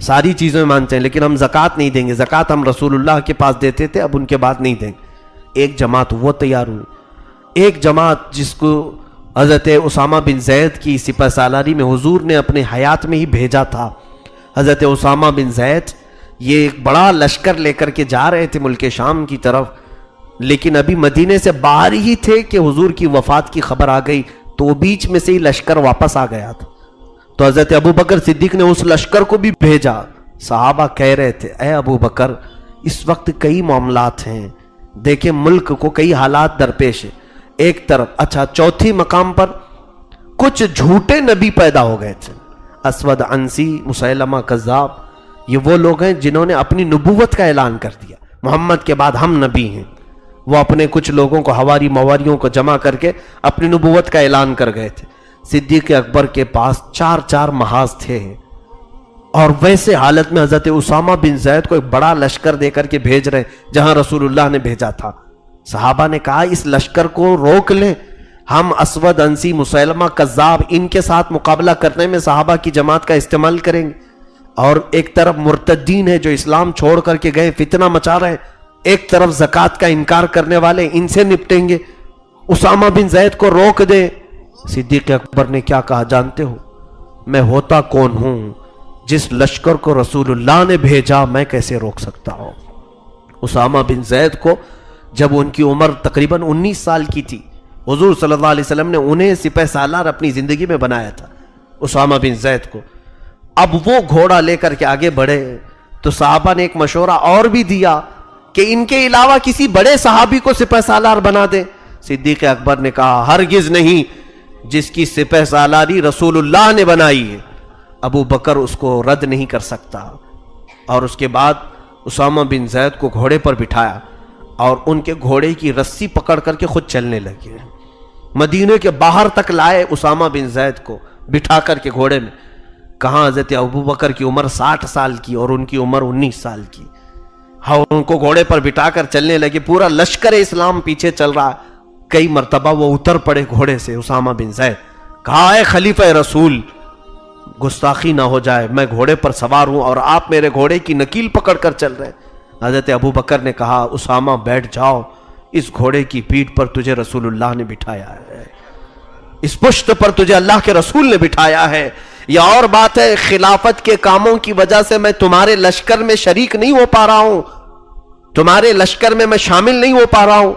ساری چیزیں مانتے ہیں لیکن ہم زکوٰۃ نہیں دیں گے، زکوٰۃ ہم رسول اللہ کے پاس دیتے تھے، اب ان کے بعد نہیں دیں گے۔ ایک جماعت وہ تیار ہوئی، ایک جماعت جس کو حضرت اسامہ بن زید کی سپہ سالاری میں حضور نے اپنے حیات میں ہی بھیجا تھا۔ حضرت اسامہ بن زید یہ ایک بڑا لشکر لے کر کے جا رہے تھے ملک شام کی طرف، لیکن ابھی مدینے سے باہر ہی تھے کہ حضور کی وفات کی خبر آ گئی، تو وہ بیچ میں سے ہی لشکر واپس آ گیا تھا۔ تو حضرت ابو بکر صدیق نے اس لشکر کو بھی بھیجا۔ صحابہ کہہ رہے تھے اے ابو بکر اس وقت کئی معاملات ہیں، دیکھیں ملک کو کئی حالات درپیش ہیں، ایک طرف اچھا چوتھی مقام پر کچھ جھوٹے نبی پیدا ہو گئے تھے، اسود عنسی، مسیلمہ کذاب، یہ وہ لوگ ہیں جنہوں نے اپنی نبوت کا اعلان کر دیا، محمد کے بعد ہم نبی ہیں۔ وہ اپنے کچھ لوگوں کو حواری مواریوں کو جمع کر کے اپنی نبوت کا اعلان کر گئے تھے۔ صدیق اکبر کے پاس 4 محاذ تھے، اور ویسے حالت میں حضرت اسامہ بن زید کو ایک بڑا لشکر دے کر کے بھیج رہے جہاں رسول اللہ نے بھیجا تھا۔ صحابہ نے کہا اس لشکر کو روک لیں، ہم اسود عنسی، مسیلمہ کذاب، ان کے ساتھ مقابلہ کرنے میں صحابہ کی جماعت کا استعمال کریں گے، اور ایک طرف مرتدین ہے جو اسلام چھوڑ کر کے گئے فتنہ مچا رہے ہیں، ایک طرف زکوٰۃ کا انکار کرنے والے، ان سے نپٹیں گے، اسامہ بن زید کو روک دے۔ صدیق اکبر نے کیا کہا جانتے ہو؟ میں ہوتا کون ہوں؟ جس لشکر کو رسول اللہ نے بھیجا میں کیسے روک سکتا ہوں؟ اسامہ بن زید کو جب ان کی عمر تقریباً 19 سال کی تھی، حضور صلی اللہ علیہ وسلم نے انہیں سپہ سالار اپنی زندگی میں بنایا تھا، اسامہ بن زید کو۔ اب وہ گھوڑا لے کر کے آگے بڑھے تو صحابہ نے ایک مشورہ اور بھی دیا کہ ان کے علاوہ کسی بڑے صحابی کو سپہ سالار بنا دیں۔ صدیق اکبر نے کہا ہرگز نہیں، جس کی سپہ سالاری رسول اللہ نے بنائی ہے ابو بکر اس کو رد نہیں کر سکتا۔ اور اس کے بعد اسامہ بن زید کو گھوڑے پر بٹھایا اور ان کے گھوڑے کی رسی پکڑ کر کے خود چلنے لگے، مدینے کے باہر تک لائے اسامہ بن زید کو بٹھا کر کے گھوڑے میں۔ کہاں حضرت ابو بکر کی عمر 60 سال کی اور ان کی عمر 19 سال کی، ہاں ان کو گھوڑے پر بٹھا کر چلنے لگے، پورا لشکر اسلام پیچھے چل رہا ہے۔ کئی مرتبہ وہ اتر پڑے گھوڑے سے، اسامہ بن زید کہا اے خلیفہ رسول گستاخی نہ ہو جائے، میں گھوڑے پر سوار ہوں اور آپ میرے گھوڑے کی نکیل پکڑ کر چل رہے ہیں۔ حضرت ابو بکر نے کہا اسامہ بیٹھ جاؤ، اس گھوڑے کی پیٹھ پر تجھے رسول اللہ نے بٹھایا ہے، اس پشت پر تجھے اللہ کے رسول نے بٹھایا ہے۔ یا اور بات ہے خلافت کے کاموں کی وجہ سے میں تمہارے لشکر میں شریک نہیں ہو پا رہا ہوں، تمہارے لشکر میں میں شامل نہیں ہو پا رہا ہوں،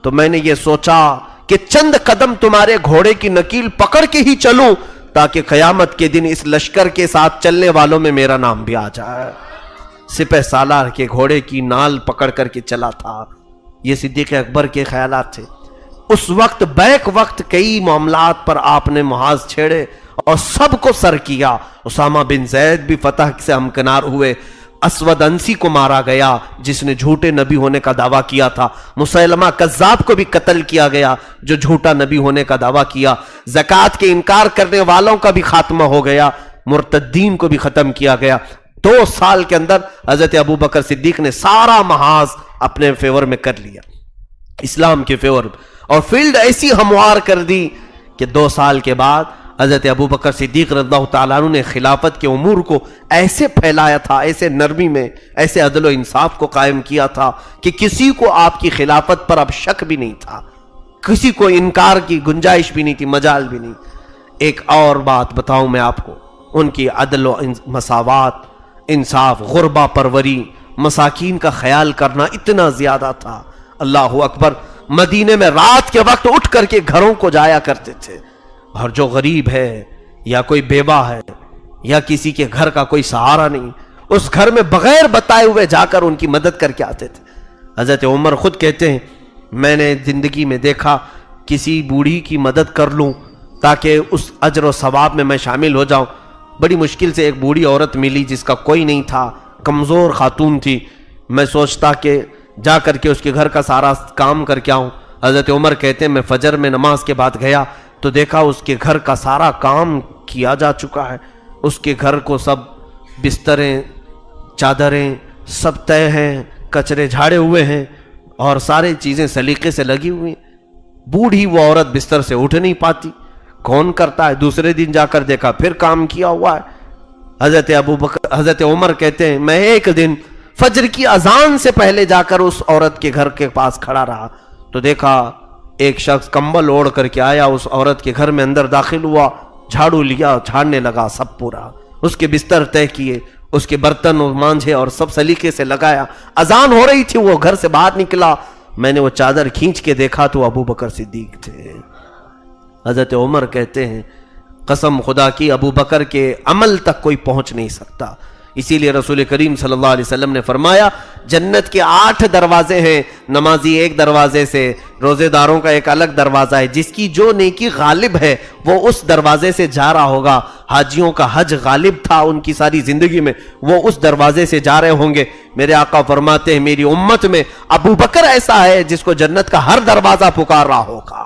تو میں نے یہ سوچا کہ چند قدم تمہارے گھوڑے کی نکیل پکڑ کے ہی چلوں تاکہ قیامت کے دن اس لشکر کے ساتھ چلنے والوں میں میرا نام بھی آ جائے۔ سپہ سالار کے گھوڑے کی نال پکڑ کر کے چلا تھا۔ یہ صدیق اکبر کے خیالات تھے۔ اس وقت بیک وقت کئی معاملات پر آپ نے محاذ چھیڑے اور سب کو سر کیا۔ اسامہ بن زید بھی فتح سے ہمکنار ہوئے، اسود عنسی کو مارا گیا جس نے جھوٹے نبی ہونے کا دعویٰ کیا تھا، مسیلمہ کذاب کو بھی قتل کیا گیا جو جھوٹا نبی ہونے کا دعویٰ کیا، زکوٰۃ کے انکار کرنے والوں کا بھی خاتمہ ہو گیا، مرتدین کو بھی ختم کیا گیا۔ 2 سال کے اندر حضرت ابو بکر صدیق نے سارا محاذ اپنے فیور میں کر لیا، اسلام کے فیور، اور فیلڈ ایسی ہموار کر دی کہ 2 سال کے بعد حضرت ابو بکر صدیق رضی اللہ تعالیٰ عنہ نے خلافت کے امور کو ایسے پھیلایا تھا، ایسے نرمی میں، ایسے عدل و انصاف کو قائم کیا تھا کہ کسی کو آپ کی خلافت پر اب شک بھی نہیں تھا، کسی کو انکار کی گنجائش بھی نہیں تھی، مجال بھی نہیں۔ ایک اور بات بتاؤں میں آپ کو، ان کی عدل و مساوات، انصاف، غربہ پروری، مساکین کا خیال کرنا اتنا زیادہ تھا۔ اللہ اکبر، مدینے میں رات کے وقت اٹھ کر کے گھروں کو جایا کرتے تھے، اور جو غریب ہے یا کوئی بیوہ ہے یا کسی کے گھر کا کوئی سہارا نہیں، اس گھر میں بغیر بتائے ہوئے جا کر ان کی مدد کر کے آتے تھے۔ حضرت عمر خود کہتے ہیں میں نے زندگی میں دیکھا کسی بوڑھی کی مدد کر لوں تاکہ اس اجر و ثواب میں شامل ہو جاؤں۔ بڑی مشکل سے ایک بوڑھی عورت ملی جس کا کوئی نہیں تھا، کمزور خاتون تھی، میں سوچتا کہ جا کر کے اس کے گھر کا سارا کام کر کے آؤں۔ حضرت عمر کہتے ہیں میں فجر میں نماز کے بعد گیا تو دیکھا اس کے گھر کا سارا کام کیا جا چکا ہے، اس کے گھر کو سب بستریں چادریں سب طے ہیں، کچرے جھاڑے ہوئے ہیں اور سارے چیزیں سلیقے سے لگی ہوئی ہیں۔ بوڑھی وہ عورت بستر سے اٹھ نہیں پاتی، کون کرتا ہے؟ دوسرے دن جا کر دیکھا پھر کام کیا ہوا ہے۔ حضرت عمر کہتے ہیں میں ایک دن فجر کی اذان سے پہلے جا کر اس عورت کے گھر کے پاس کھڑا رہا تو دیکھا ایک شخص کمبل اوڑھ کر کے آیا، اس عورت کے گھر میں اندر داخل ہوا، جھاڑو لیا، جھاڑنے لگا سب پورا، اس کے بستر طے کیے، اس کے برتن مانجھے اور سب سلیقے سے لگایا۔ اذان ہو رہی تھی، وہ گھر سے باہر نکلا، میں نے وہ چادر کھینچ کے دیکھا تو ابو بکر صدیق تھے۔ حضرت عمر کہتے ہیں قسم خدا کی ابو بکر کے عمل تک کوئی پہنچ نہیں سکتا، اسی لیے رسول کریم صلی اللہ علیہ وسلم نے فرمایا جنت کے 8 دروازے ہیں، نمازی ایک دروازے سے، روزے داروں کا ایک الگ دروازہ ہے، جس کی جو نیکی غالب ہے وہ اس دروازے سے جا رہا ہوگا۔ حاجیوں کا حج غالب تھا ان کی ساری زندگی میں، وہ اس دروازے سے جا رہے ہوں گے۔ میرے آقا فرماتے ہیں میری امت میں ابو بکر ایسا ہے جس کو جنت کا ہر دروازہ پکار رہا ہوگا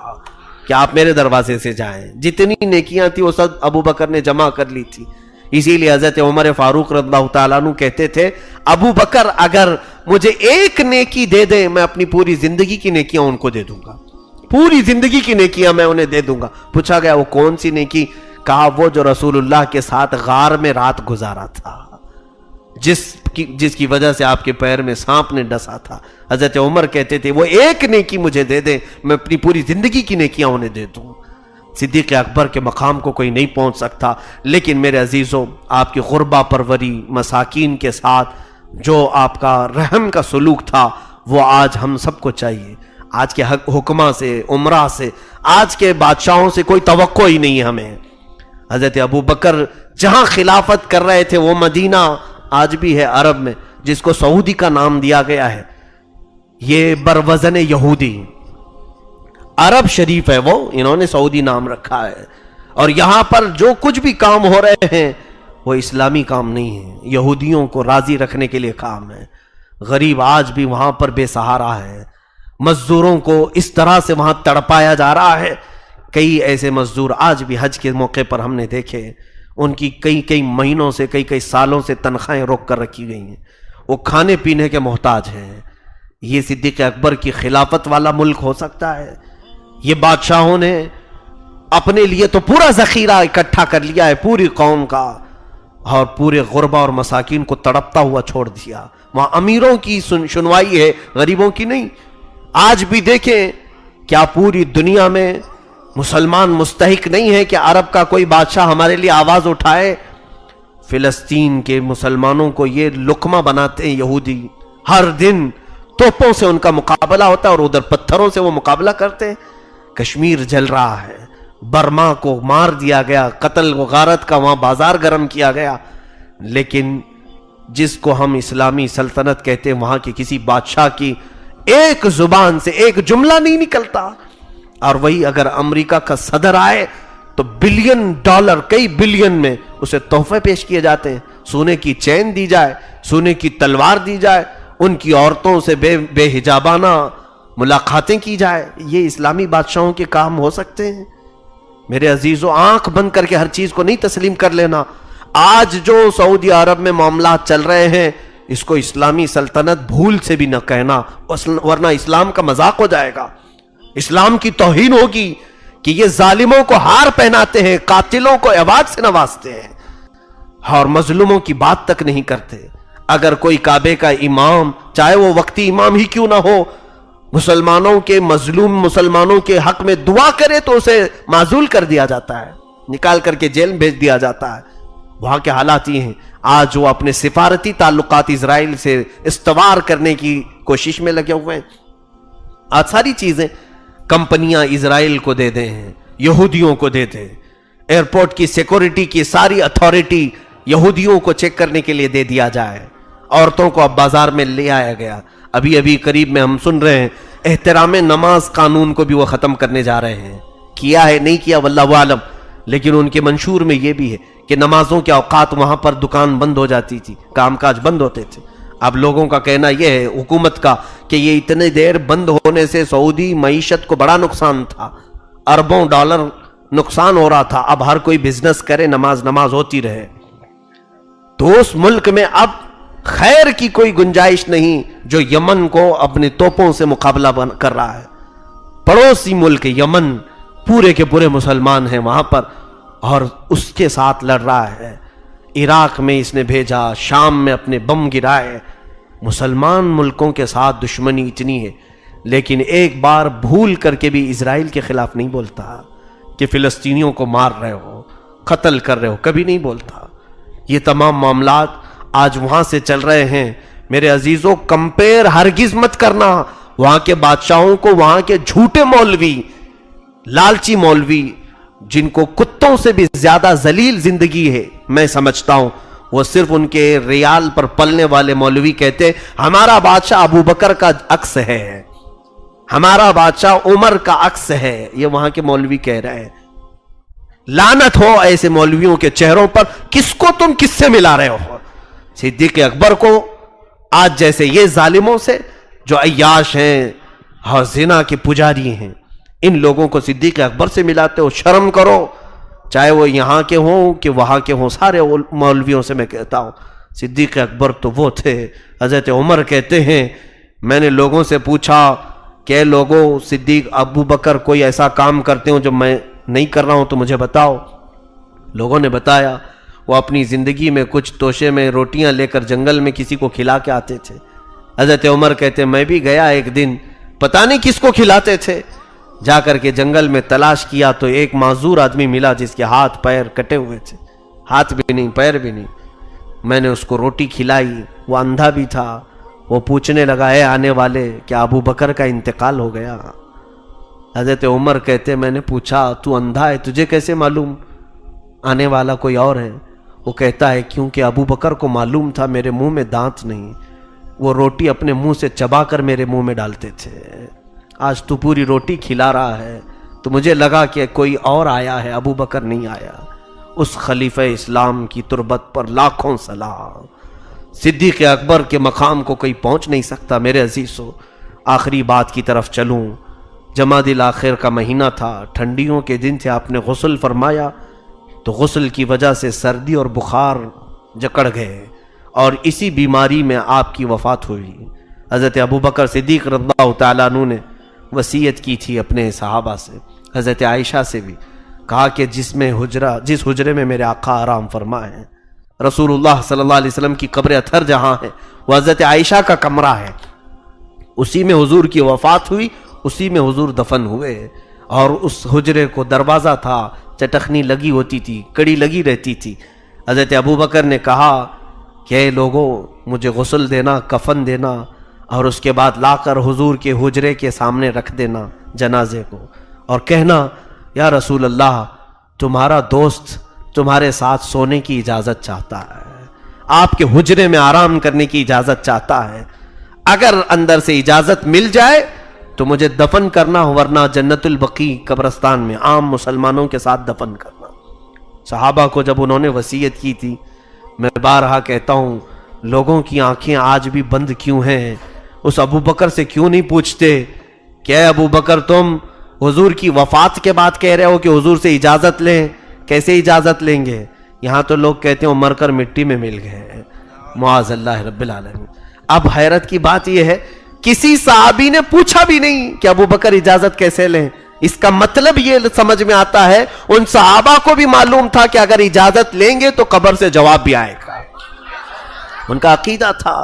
کہ آپ میرے دروازے سے جائیں۔ جتنی نیکیاں تھی وہ سب ابو بکر نے جمع کر لی تھی، اسی لیے حضرت عمر فاروق رضی اللہ تعالیٰ عنہ کہتے تھے ابو بکر اگر مجھے ایک نیکی دے دیں میں اپنی پوری زندگی کی نیکیاں ان کو دے دوں گا، پوری زندگی کی نیکیاں میں انہیں دے دوں گا۔ پوچھا گیا وہ کون سی نیکی؟ کہا وہ جو رسول اللہ کے ساتھ غار میں رات گزارا تھا، جس کی وجہ سے آپ کے پیر میں سانپ نے ڈسا تھا۔ حضرت عمر کہتے تھے وہ ایک نیکی مجھے دے دیں میں اپنی پوری زندگی کی نیکیاں انہیں دے دوں۔ صدیق اکبر کے مقام کو کوئی نہیں پہنچ سکتا، لیکن میرے عزیزوں آپ کی غربہ پروری، مساکین کے ساتھ جو آپ کا رحم کا سلوک تھا وہ آج ہم سب کو چاہیے۔ آج کے حکماں سے، عمرہ سے، آج کے بادشاہوں سے کوئی توقع ہی نہیں ہے ہمیں۔ حضرت ابو بکر جہاں خلافت کر رہے تھے وہ مدینہ آج بھی ہے عرب میں، جس کو سعودی کا نام دیا گیا ہے، یہ بروزن یہودی عرب شریف ہے، وہ انہوں نے سعودی نام رکھا ہے، اور یہاں پر جو کچھ بھی کام ہو رہے ہیں وہ اسلامی کام نہیں ہے، یہودیوں کو راضی رکھنے کے لیے کام ہے۔ غریب آج بھی وہاں پر بے سہارا ہے، مزدوروں کو اس طرح سے وہاں تڑپایا جا رہا ہے۔ کئی ایسے مزدور آج بھی حج کے موقع پر ہم نے دیکھے، ان کی کئی مہینوں سے کئی سالوں سے تنخواہیں روک کر رکھی گئی ہیں، وہ کھانے پینے کے محتاج ہیں۔ یہ صدیق اکبر کی خلافت والا ملک ہو سکتا ہے؟ یہ بادشاہوں نے اپنے لیے تو پورا ذخیرہ اکٹھا کر لیا ہے پوری قوم کا، اور پورے غربا اور مساکین کو تڑپتا ہوا چھوڑ دیا۔ وہاں امیروں کی سنوائی ہے، غریبوں کی نہیں۔ آج بھی دیکھیں کیا پوری دنیا میں مسلمان مستحق نہیں ہے کہ عرب کا کوئی بادشاہ ہمارے لیے آواز اٹھائے؟ فلسطین کے مسلمانوں کو یہ لقمہ بناتے ہیں یہودی، ہر دن توپوں سے ان کا مقابلہ ہوتا ہے اور ادھر پتھروں سے وہ مقابلہ کرتے ہیں۔ کشمیر جل رہا ہے، برما کو مار دیا گیا، قتل و غارت کا وہاں بازار گرم کیا گیا، لیکن جس کو ہم اسلامی سلطنت کہتے ہیں وہاں کے کسی بادشاہ کی ایک زبان سے ایک جملہ نہیں نکلتا۔ اور وہی اگر امریکہ کا صدر آئے تو بلین ڈالر، کئی بلین میں اسے تحفے پیش کیے جاتے ہیں، سونے کی چین دی جائے، سونے کی تلوار دی جائے، ان کی عورتوں سے بے حجابانہ ملاقاتیں کی جائے۔ یہ اسلامی بادشاہوں کے کام ہو سکتے ہیں؟ میرے عزیزوں آنکھ بند کر کے ہر چیز کو نہیں تسلیم کر لینا۔ آج جو سعودی عرب میں معاملات چل رہے ہیں اس کو اسلامی سلطنت بھول سے بھی نہ کہنا، ورنہ اسلام کا مذاق ہو جائے گا، اسلام کی توہین ہوگی کہ یہ ظالموں کو ہار پہناتے ہیں، قاتلوں کو ایوارڈ سے نوازتے ہیں اور مظلوموں کی بات تک نہیں کرتے۔ اگر کوئی کعبے کا امام، چاہے وہ وقتی امام ہی کیوں نہ ہو، مسلمانوں کے مظلوم مسلمانوں کے حق میں دعا کرے تو اسے معزول کر دیا جاتا ہے، نکال کر کے جیل بھیج دیا جاتا ہے۔ وہاں کے حالات یہ ہیں، آج وہ اپنے سفارتی تعلقات اسرائیل سے استوار کرنے کی کوشش میں لگے ہوئے ہیں۔ آج ساری چیزیں کمپنیاں اسرائیل کو دے دیں ہیں، یہودیوں کو دے دیں، ایئرپورٹ کی سیکورٹی کی ساری اتھارٹی یہودیوں کو چیک کرنے کے لیے دے دیا جائے، عورتوں کو اب بازار میں لے آیا گیا۔ ابھی قریب میں ہم سن رہے ہیں احترام نماز قانون کو بھی وہ ختم کرنے جا رہے ہیں، کیا ہے نہیں کیا واللہ عالم، لیکن ان کے منشور میں یہ بھی ہے کہ نمازوں کے اوقات وہاں پر دکان بند ہو جاتی تھی، کام کاج بند ہوتے تھے۔ اب لوگوں کا کہنا یہ ہے حکومت کا کہ یہ اتنے دیر بند ہونے سے سعودی معیشت کو بڑا نقصان تھا، اربوں ڈالر نقصان ہو رہا تھا، اب ہر کوئی بزنس کرے، نماز ہوتی رہے۔ تو اس ملک میں اب خیر کی کوئی گنجائش نہیں جو یمن کو اپنے توپوں سے مقابلہ کر رہا ہے۔ پڑوسی ملک یمن پورے کے پورے مسلمان ہیں وہاں پر، اور اس کے ساتھ لڑ رہا ہے۔ عراق میں اس نے بھیجا، شام میں اپنے بم گرائے۔ مسلمان ملکوں کے ساتھ دشمنی اتنی ہے، لیکن ایک بار بھول کر کے بھی اسرائیل کے خلاف نہیں بولتا کہ فلسطینیوں کو مار رہے ہو، قتل کر رہے ہو، کبھی نہیں بولتا۔ یہ تمام معاملات آج وہاں سے چل رہے ہیں۔ میرے عزیزوں، کمپیر ہرگز مت کرنا وہاں کے بادشاہوں کو، وہاں کے جھوٹے مولوی، لالچی مولوی جن کو کتوں سے بھی زیادہ ذلیل زندگی ہے میں سمجھتا ہوں، وہ صرف ان کے ریال پر پلنے والے مولوی کہتے ہمارا بادشاہ ابو بکر کا عکس ہے، ہمارا بادشاہ عمر کا عکس ہے، یہ وہاں کے مولوی کہہ رہے ہیں۔ لعنت ہو ایسے مولویوں کے چہروں پر، کس کو تم کس سے ملا رہے ہو؟ صدیق اکبر کو آج جیسے یہ ظالموں سے جو عیاش ہیں اور زنا کے پجاری ہیں، ان لوگوں کو صدیق اکبر سے ملاتے ہو؟ شرم کرو، چاہے وہ یہاں کے ہوں کہ وہاں کے ہوں، سارے مولویوں سے میں کہتا ہوں صدیق اکبر تو وہ تھے۔ حضرت عمر کہتے ہیں میں نے لوگوں سے پوچھا کہ لوگوں صدیق ابو بکر کوئی ایسا کام کرتے ہوں جو میں نہیں کر رہا ہوں تو مجھے بتاؤ۔ لوگوں نے بتایا وہ اپنی زندگی میں کچھ توشے میں روٹیاں لے کر جنگل میں کسی کو کھلا کے آتے تھے۔ حضرت عمر کہتے میں بھی گیا ایک دن، پتہ نہیں کس کو کھلاتے تھے، جا کر کے جنگل میں تلاش کیا تو ایک معذور آدمی ملا جس کے ہاتھ پیر کٹے ہوئے تھے، ہاتھ بھی نہیں پیر بھی نہیں۔ میں نے اس کو روٹی کھلائی، وہ اندھا بھی تھا۔ وہ پوچھنے لگا اے آنے والے کیا ابو بکر کا انتقال ہو گیا؟ حضرت عمر کہتے میں نے پوچھا تو اندھا ہے تجھے کیسے معلوم آنے والا کوئی اور ہے؟ وہ کہتا ہے کیونکہ ابو بکر کو معلوم تھا میرے منہ میں دانت نہیں، وہ روٹی اپنے منہ سے چبا کر میرے منہ میں ڈالتے تھے۔ آج تو پوری روٹی کھلا رہا ہے تو مجھے لگا کہ کوئی اور آیا ہے، ابو بکر نہیں آیا۔ اس خلیفہ اسلام کی تربت پر لاکھوں سلام۔ صدیق اکبر کے مقام کو کوئی پہنچ نہیں سکتا۔ میرے عزیزو، آخری بات کی طرف چلوں۔ جمادی الاخر کا مہینہ تھا، ٹھنڈیوں کے دن تھے، آپ نے غسل فرمایا تو غسل کی وجہ سے سردی اور بخار جکڑ گئے اور اسی بیماری میں آپ کی وفات ہوئی۔ حضرت ابو بکر صدیق رضی اللہ تعالیٰ عنہ نے وصیت کی تھی اپنے صحابہ سے، حضرت عائشہ سے بھی کہا کہ جس حجرے میں میرے آقا آرام فرمائے ہیں، رسول اللہ صلی اللہ علیہ وسلم کی قبر اطہر جہاں ہے وہ حضرت عائشہ کا کمرہ ہے، اسی میں حضور کی وفات ہوئی، اسی میں حضور دفن ہوئے۔ اور اس حجرے کو دروازہ تھا، چٹخنی لگی ہوتی تھی، کڑی لگی رہتی تھی۔ حضرت ابو بکر نے کہا کہ اے لوگوں مجھے غسل دینا، کفن دینا اور اس کے بعد لا کر حضور کے حجرے کے سامنے رکھ دینا جنازے کو، اور کہنا یا رسول اللہ تمہارا دوست تمہارے ساتھ سونے کی اجازت چاہتا ہے، آپ کے حجرے میں آرام کرنے کی اجازت چاہتا ہے، اگر اندر سے اجازت مل جائے تو مجھے دفن کرنا، ورنہ جنت البقیع قبرستان میں عام مسلمانوں کے ساتھ دفن کرنا۔ صحابہ کو جب انہوں نے وصیت کی تھی، میں بارہا کہتا ہوں لوگوں کی آنکھیں آج بھی بند کیوں ہیں؟ اس ابو بکر سے کیوں نہیں پوچھتے کہ اے ابو بکر تم حضور کی وفات کے بعد کہہ رہے ہو کہ حضور سے اجازت لیں، کیسے اجازت لیں گے؟ یہاں تو لوگ کہتے ہیں مر کر مٹی میں مل گئے، معاذ اللہ رب العالمین۔ اب حیرت کی بات یہ ہے کسی صحابی نے پوچھا بھی نہیں کہ ابو بکر اجازت کیسے لیں۔ اس کا مطلب یہ سمجھ میں آتا ہے ان صحابہ کو بھی معلوم تھا کہ اگر اجازت لیں گے تو قبر سے جواب بھی آئے گا، ان کا عقیدہ تھا۔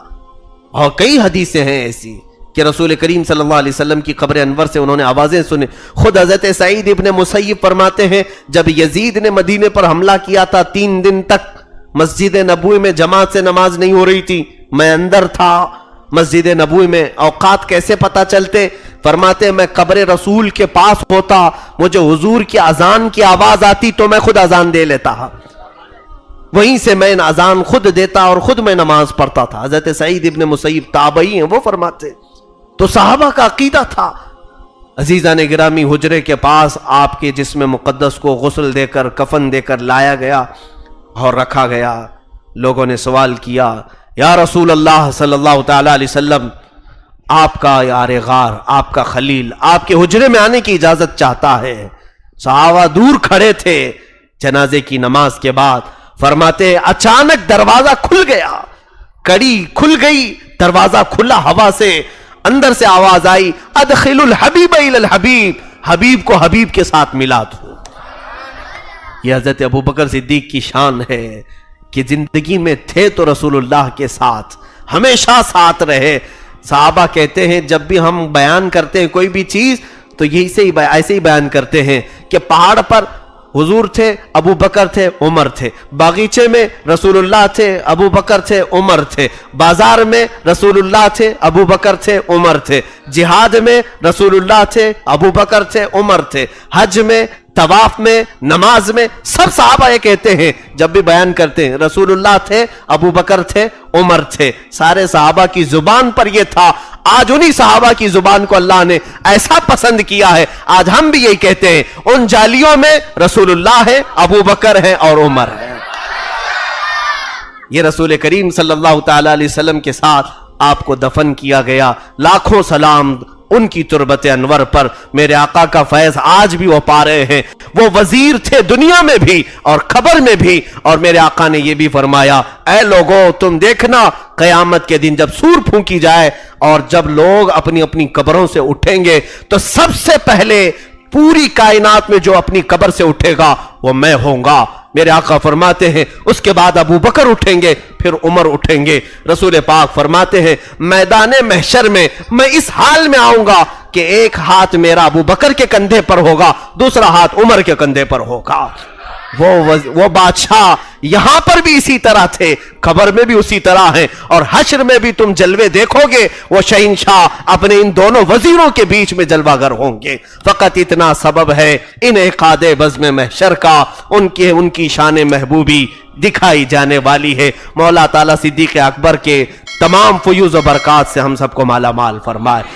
اور کئی حدیثیں ہیں ایسی کہ رسول کریم صلی اللہ علیہ وسلم کی قبر انور سے انہوں نے آوازیں سنی۔ خود حضرت سعید ابن مسیب فرماتے ہیں جب یزید نے مدینے پر حملہ کیا تھا 3 دن تک مسجد نبوی میں جماعت سے نماز نہیں ہو رہی تھی، میں اندر تھا مسجد نبوی میں، اوقات کیسے پتہ چلتے؟ فرماتے میں قبر رسول کے پاس ہوتا، مجھے حضور کی اذان کی آواز آتی تو میں خود اذان دے لیتا، وہیں سے میں اذان خود دیتا اور خود میں نماز پڑھتا تھا۔ حضرت سعید ابن مسیب تابعی ہیں، وہ فرماتے تو صحابہ کا عقیدہ تھا۔ عزیزان گرامی، حجرے کے پاس آپ کے جسم مقدس کو غسل دے کر کفن دے کر لایا گیا اور رکھا گیا۔ لوگوں نے سوال کیا یا رسول اللہ صلی اللہ تعالی علیہ وسلم، آپ کا یار غار، آپ کا خلیل آپ کے حجرے میں آنے کی اجازت چاہتا ہے۔ صحابہ دور کھڑے تھے۔ جنازے کی نماز کے بعد فرماتے ہیں اچانک دروازہ کھل گیا، کڑی کھل گئی، دروازہ کھلا، ہوا سے اندر سے آواز آئی ادخل الحبیب الی الحبیب، حبیب کو حبیب کے ساتھ ملا دو۔ یہ حضرت ابوبکر صدیق کی شان ہے کہ زندگی میں تھے تو رسول اللہ کے ساتھ، ہمیشہ ساتھ رہے۔ صحابہ کہتے ہیں جب بھی ہم بیان کرتے ہیں کوئی بھی چیز تو یہی سے ایسے ہی بیان کرتے ہیں کہ پہاڑ پر حضور تھے، ابو بکر تھے، عمر تھے، باغیچے میں رسول اللہ تھے، ابو بکر تھے، عمر تھے، بازار میں رسول اللہ تھے، ابو بکر تھے، عمر تھے، جہاد میں رسول اللہ تھے، ابو بکر تھے، عمر تھے، حج میں، طواف میں، نماز میں، سب صحابہ یہ کہتے ہیں جب بھی بیان کرتے ہیں رسول اللہ تھے، ابو بکر تھے، عمر تھے۔ سارے صحابہ کی زبان پر یہ تھا۔ آج انہی صحابہ کی زبان کو اللہ نے ایسا پسند کیا ہے، آج ہم بھی یہی کہتے ہیں ان جالیوں میں رسول اللہ ہے، ابو بکر ہے اور عمر ہے۔ یہ رسول کریم صلی اللہ تعالی علیہ وسلم کے ساتھ آپ کو دفن کیا گیا۔ لاکھوں سلام ان کی تربت انور پر۔ میرے آقا کا فیض آج بھی وہ پا رہے ہیں۔ وہ وزیر تھے دنیا میں بھی اور خبر میں بھی، اور میرے آقا نے یہ بھی فرمایا اے لوگو تم دیکھنا قیامت کے دن جب سور پھونکی جائے اور جب لوگ اپنی اپنی قبروں سے اٹھیں گے تو سب سے پہلے پوری کائنات میں جو اپنی قبر سے اٹھے گا وہ میں ہوں گا۔ میرے آقا فرماتے ہیں اس کے بعد ابو بکر اٹھیں گے، پھر عمر اٹھیں گے۔ رسول پاک فرماتے ہیں میدان محشر میں میں اس حال میں آؤں گا کہ ایک ہاتھ میرا ابو بکر کے کندھے پر ہوگا، دوسرا ہاتھ عمر کے کندھے پر ہوگا۔ وہ بادشاہ یہاں پر بھی اسی طرح تھے، قبر میں بھی اسی طرح ہیں، اور حشر میں بھی تم جلوے دیکھو گے وہ شہنشاہ اپنے ان دونوں وزیروں کے بیچ میں جلوہ گر ہوں گے۔ فقط اتنا سبب ہے انعقاد بزم محشر کا، ان کی شان محبوبی دکھائی جانے والی ہے۔ مولا تعالی صدیق اکبر کے تمام فیوز و برکات سے ہم سب کو مالا مال فرمائے۔